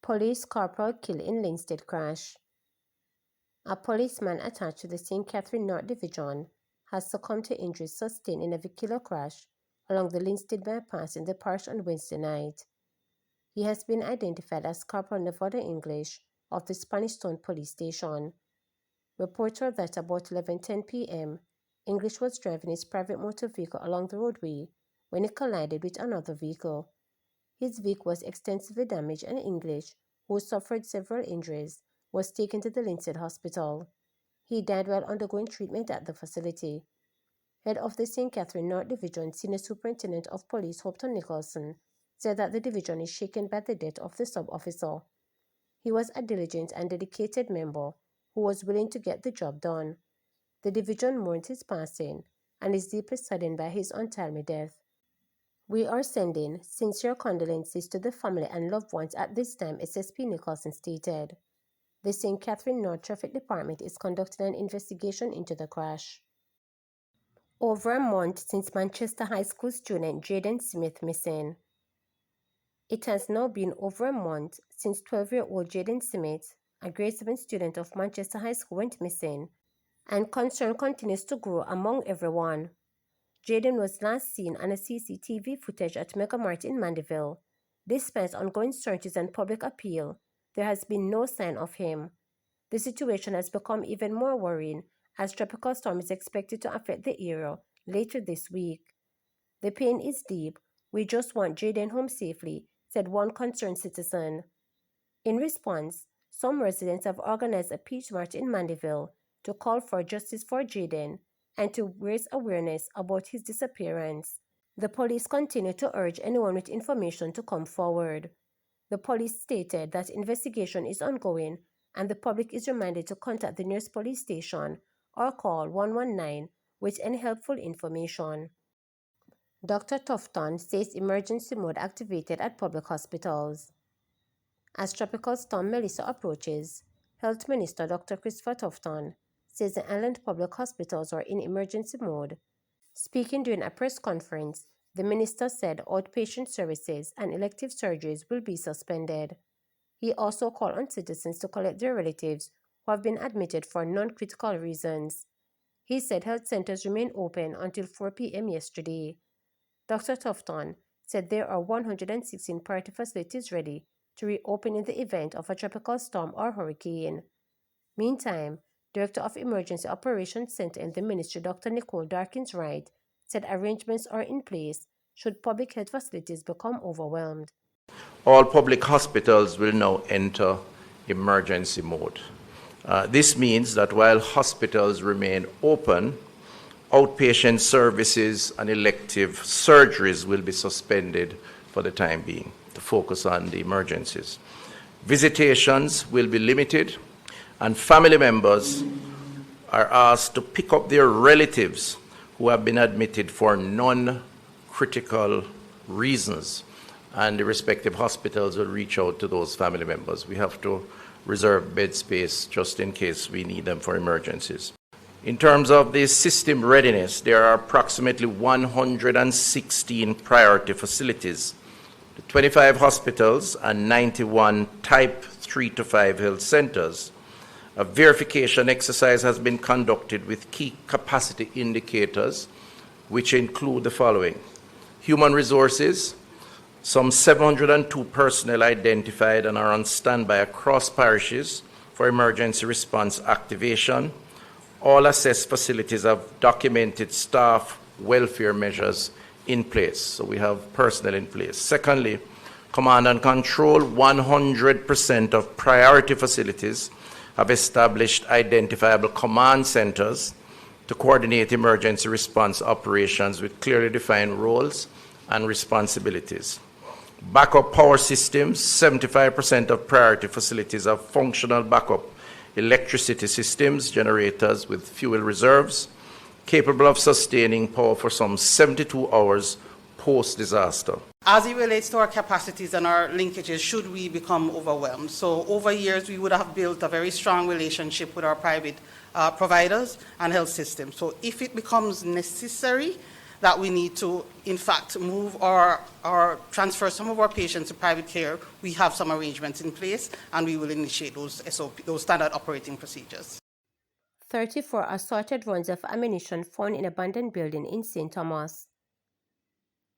Police corporal killed in Linstead crash. A policeman attached to the St. Catherine North Division has succumbed to injuries sustained in a vehicular crash along the Linstead bypass in the parish on Wednesday night. He has been identified as Corporal Nevada English of the Spanish Town Police Station. Reports are that about 11:10 p.m., English was driving his private motor vehicle along the roadway when he collided with another vehicle. His vehicle was extensively damaged and English, who suffered several injuries, was taken to the Linstead Hospital. He died while undergoing treatment at the facility. Head of the St. Catherine North Division, Senior Superintendent of Police Hopton Nicholson, said that the division is shaken by the death of the sub-officer. He was a diligent and dedicated member who was willing to get the job done. The division mourns his passing and is deeply saddened by his untimely death. We are sending sincere condolences to the family and loved ones at this time, SSP Nicholson stated. The St. Catherine North Traffic Department is conducting an investigation into the crash. Over a month since Manchester High School student Jaden Smith missing. It has now been over a month since 12-year-old Jaden Smith, a grade 7 student of Manchester High School, went missing, and concern continues to grow among everyone. Jaden was last seen on a CCTV footage at Mega Mart in Mandeville. Despite ongoing searches and public appeal, there has been no sign of him. The situation has become even more worrying as tropical storm is expected to affect the area later this week. The pain is deep. We just want Jaden home safely, said one concerned citizen. In response, some residents have organized a peace march in Mandeville to call for justice for Jaden and to raise awareness about his disappearance. The police continue to urge anyone with information to come forward. The police stated that investigation is ongoing and the public is reminded to contact the nearest police station or call 119 with any helpful information. Dr. Tufton says emergency mode activated at public hospitals. As Tropical Storm Melissa approaches, Health Minister Dr. Christopher Tufton says the island public hospitals are in emergency mode. Speaking during a press conference, the minister said outpatient services and elective surgeries will be suspended. He also called on citizens to collect their relatives who have been admitted for non-critical reasons. He said health centers remain open until 4 p.m. yesterday. Dr. Tufton said there are 116 priority facilities ready to reopen in the event of a tropical storm or hurricane. Meantime, Director of Emergency Operations Center in the ministry, Dr. Nicole Darkins-Wright, said arrangements are in place should public health facilities become overwhelmed. All public hospitals will now enter emergency mode. This means that while hospitals remain open, outpatient services and elective surgeries will be suspended for the time being to focus on the emergencies. Visitations will be limited, and family members are asked to pick up their relatives who have been admitted for non-critical reasons, and the respective hospitals will reach out to those family members. We have to reserve bed space just in case we need them for emergencies. In terms of the system readiness, there are approximately 116 priority facilities, 25 hospitals and 91 type 3 to 5 health centers. A verification exercise has been conducted with key capacity indicators, which include the following: human resources, some 702 personnel identified and are on standby across parishes for emergency response activation. All assessed facilities have documented staff welfare measures in place, so we have personnel in place. Secondly, command and control, 100% of priority facilities have established identifiable command centers to coordinate emergency response operations with clearly defined roles and responsibilities. Backup power systems, 75% of priority facilities have functional backup electricity systems, generators with fuel reserves, capable of sustaining power for some 72 hours post-disaster. As it relates to our capacities and our linkages, should we become overwhelmed? So over years, we would have built a very strong relationship with our private providers and health systems. So if it becomes necessary that we need to, in fact, move or transfer some of our patients to private care, we have some arrangements in place, and we will initiate those those standard operating procedures. 34 assorted rounds of ammunition found in abandoned building in St. Thomas.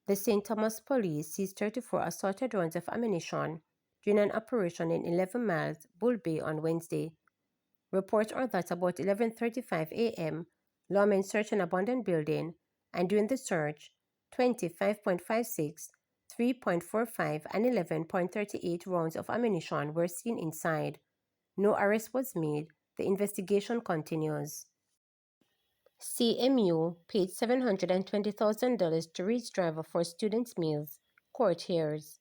The St. Thomas police seized 34 assorted rounds of ammunition during an operation in 11 miles Bull Bay on Wednesday. Reports are that about 11:35 a.m., lawmen searched an abandoned building, and during the search, 25.56, 3.45, and 11.38 rounds of ammunition were seen inside. No arrest was made. The investigation continues. CMU paid $720,000 to Reed's driver for students' meals, court hears.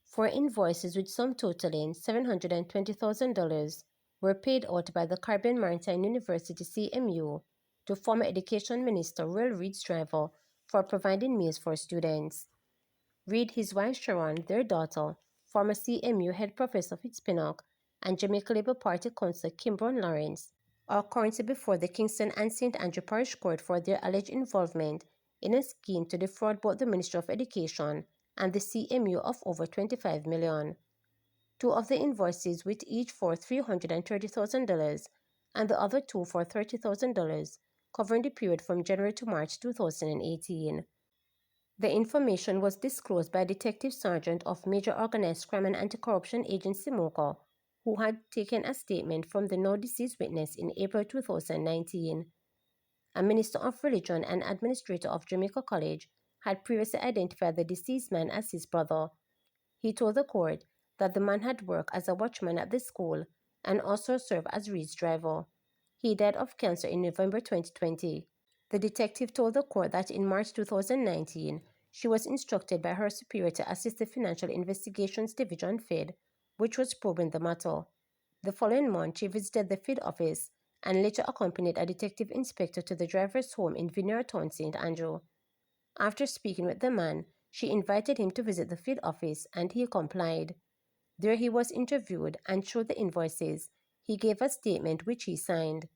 For invoices with sum totaling $720,000 were paid out by the Caribbean Maritime University CMU to former Education Minister Will Reed's driver for providing meals for students. Reed, his wife Sharon, their daughter, former CMU head professor Fitzpinnock, and Jamaica Labour Party councillor Kimbron Lawrence are currently before the Kingston and St. Andrew Parish Court for their alleged involvement in a scheme to defraud both the Ministry of Education and the CMU of over $25 million. Two of the invoices, with each for $330,000 and the other two for $30,000, covering the period from January to March 2018. The information was disclosed by Detective Sergeant of Major Organized Crime and Anti-Corruption Agency MOCA, who had taken a statement from the now-deceased witness in April 2019. A minister of religion and administrator of Jamaica College had previously identified the deceased man as his brother. He told the court that the man had worked as a watchman at the school and also served as Reed's driver. He died of cancer in November 2020. The detective told the court that in March 2019, she was instructed by her superior to assist the Financial Investigations Division FID, which was probing the matter. The following month, she visited the FID office and later accompanied a detective inspector to the driver's home in Vineyard Town, St. Andrew. After speaking with the man, she invited him to visit the FID office, and he complied. There he was interviewed and showed the invoices. He gave a statement which he signed.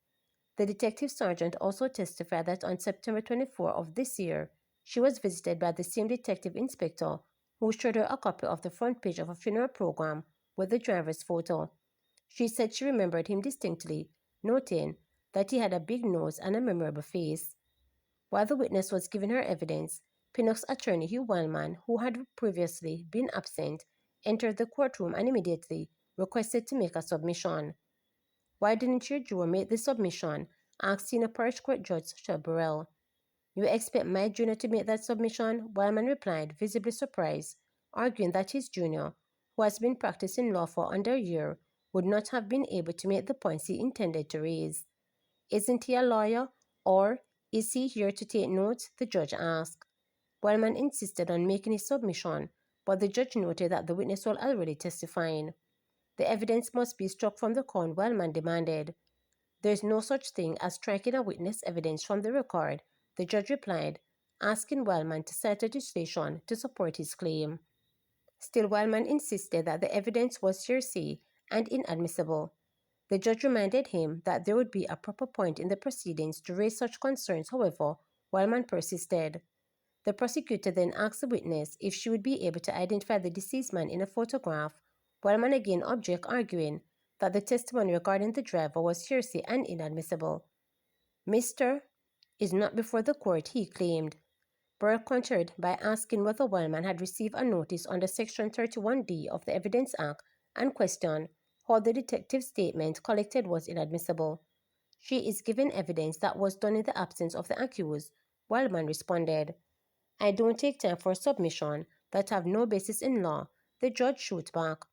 The detective sergeant also testified that on September 24 of this year, she was visited by the same detective inspector who showed her a copy of the front page of a funeral program with the driver's photo. She said she remembered him distinctly, noting that he had a big nose and a memorable face. While the witness was giving her evidence, Pinnock's attorney Hugh Wildman, who had previously been absent, entered the courtroom and immediately requested to make a submission. "Why didn't your juror make the submission?" asked Senior Parish Court Judge Sir Burrell. "You expect my junior to make that submission?" Wildman replied, visibly surprised, arguing that his junior, who has been practicing law for under a year, would not have been able to make the points he intended to raise. "Isn't he a lawyer, or is he here to take notes?" the judge asked. Wildman insisted on making his submission, but the judge noted that the witness was already testifying. "The evidence must be struck from the count," Wildman demanded. "There is no such thing as striking a witness' evidence from the record," the judge replied, asking Wildman to cite legislation to support his claim. Still, Wildman insisted that the evidence was hearsay and inadmissible. The judge reminded him that there would be a proper point in the proceedings to raise such concerns. However, Wildman persisted. The prosecutor then asked the witness if she would be able to identify the deceased man in a photograph. Wildman again objected, arguing that the testimony regarding the driver was hearsay and inadmissible. "Mr. is not before the court," he claimed. Burr countered by asking whether Wildman had received a notice under Section 31D of the Evidence Act and questioned how the detective's statement collected was inadmissible. "She is giving evidence that was done in the absence of the accused," Wildman responded. "I don't take time for submission that have no basis in law," the judge shot back.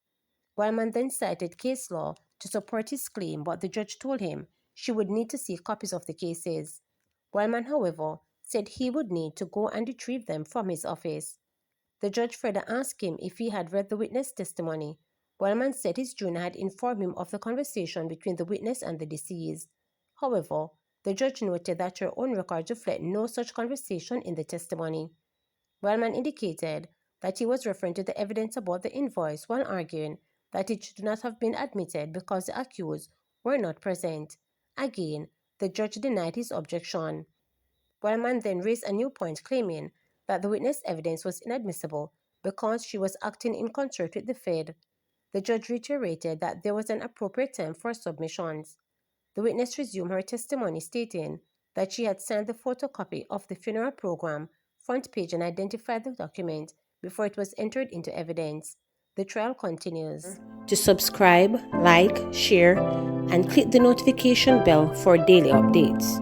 Wildman then cited case law to support his claim, but the judge told him she would need to see copies of the cases. Wildman, however, said he would need to go and retrieve them from his office. The judge further asked him if he had read the witness' testimony. Wildman said his junior had informed him of the conversation between the witness and the deceased. However, the judge noted that her own records reflect no such conversation in the testimony. Wildman indicated that he was referring to the evidence about the invoice while arguing that it should not have been admitted because the accused were not present, Again, the judge denied his objection. Wellman then raised a new point, claiming that the witness evidence was inadmissible because she was acting in concert with the Fed. The judge reiterated that there was an appropriate time for submissions. The witness resumed her testimony, stating that she had signed the photocopy of the funeral program front page and identified the document before it was entered into evidence. The trial continues. To subscribe, like, share, and click the notification bell for daily updates.